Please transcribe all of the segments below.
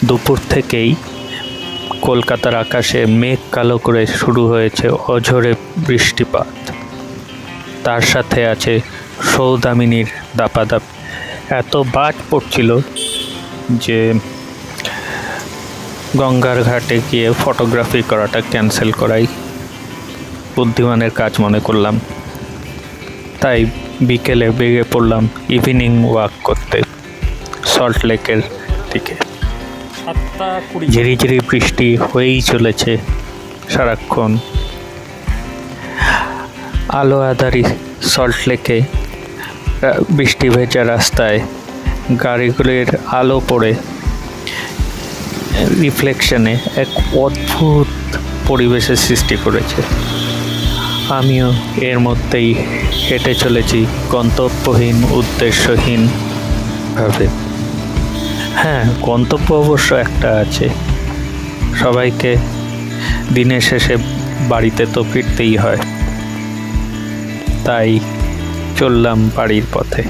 দুপুর থেকেই কলকাতার আকাশে মেঘ কালো করে শুরু হয়েছে অঝোরে বৃষ্টিপাত। তার সাথে আছে সৌদামিনীর দাপাদাপ। এত বাজ পড়ছিল যে গঙ্গার ঘাটে গিয়ে ফটোগ্রাফি করাটা ক্যান্সেল করাই বুদ্ধিমানের কাজ মনে করলাম। তাই বিকেলে বেরিয়ে পড়লাম ইভিনিং ওয়াক করতে সল্ট লেকের দিকে। ঝিরিঝিরি বৃষ্টি হয়েই চলেছে সারাক্ষণ। আলো আধারি সল্ট লেকে বৃষ্টি ভেজা রাস্তায় গাড়িগুলির আলো পড়ে রিফ্লেকশনে এক অদ্ভুত পরিবেশের সৃষ্টি করেছে। আমিও এর মধ্যেই হেঁটে চলেছি গন্তব্যহীন উদ্দেশ্যহীন ভাবে। হ্যাঁ, গন্তব্য অবশ্য একটা আছে, সবাইকে দিনের শেষে বাড়িতে তো ফিরতেই হয়। তাই চললাম বাড়ির পথে।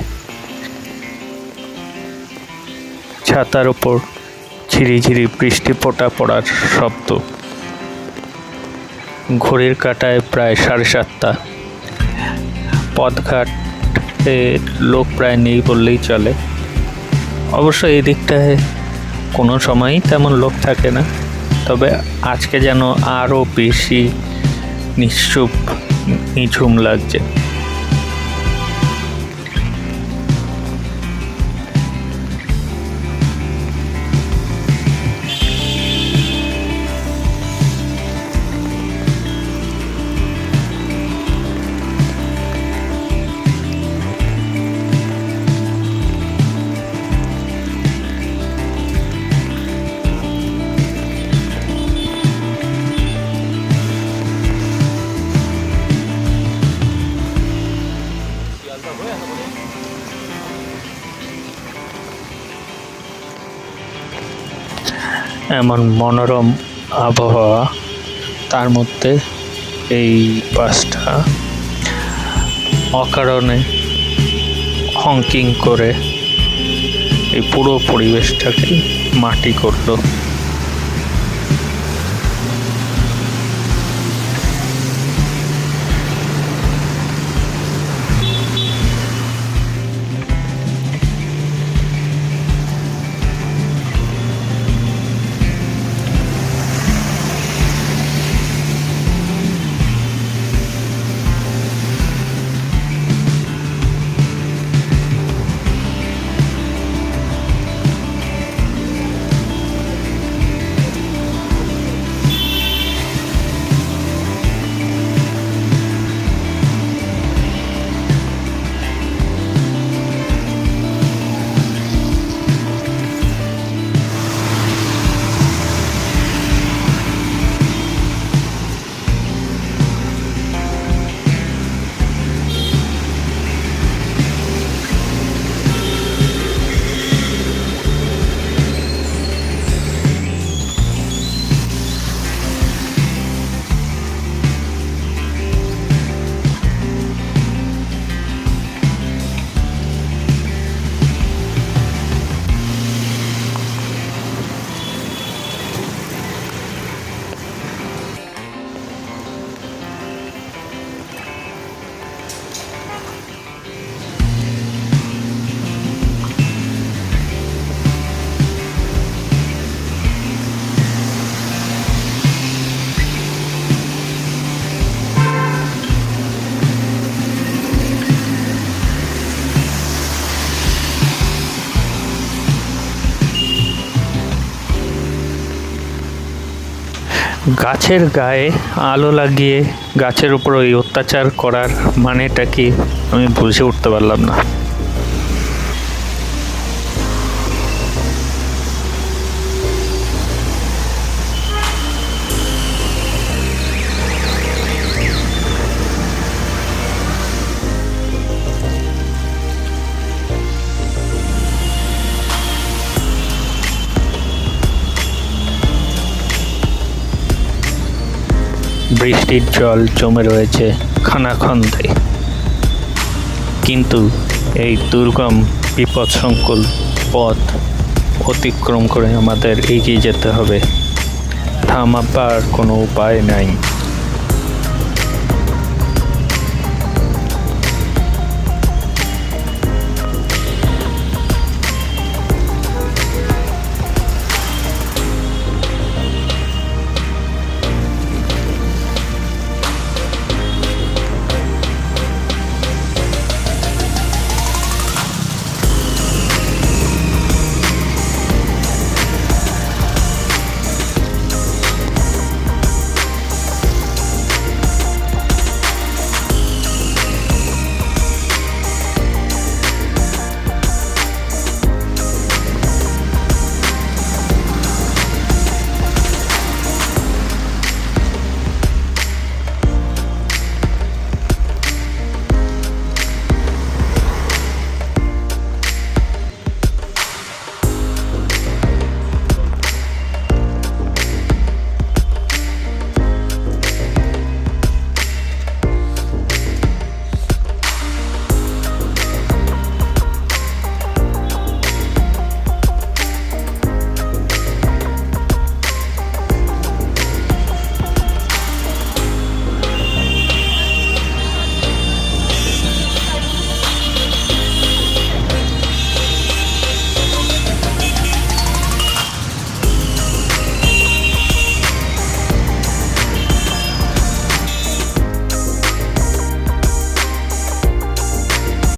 ছাতার ওপর ঝিরিঝিরি বৃষ্টি ফোঁটা পড়ার শব্দ। ঘড়ির কাঁটায় প্রায় 7:30। পথঘাটে লোক প্রায় নেই বললেই চলে। অবশ্য এই দিকটায় কোনো সময়ই তেমন লোক থাকে না, তবে আজকে যেন আরও বেশি নিশ্চুপ নিঝুম লাগছে। এমন মনোরম আবহাওয়া, তার মধ্যে এই বাসটা অকারণে হংকিং করে এই পুরো পরিবেশটাকে মাটি করলো। গাছের গায়ে আলো লাগিয়ে গাছের উপর ওই অত্যাচার করার মানেটা কি আমি বুঝে উঠতে পারলাম না। বৃষ্টির জল জমে রয়েছে খানাখন্দে, কিন্তু এই দুর্গম বিপদসংকুল পথ অতিক্রম করে আমাদের এগিয়ে যেতে হবে, থামাবার কোনো উপায় নাই।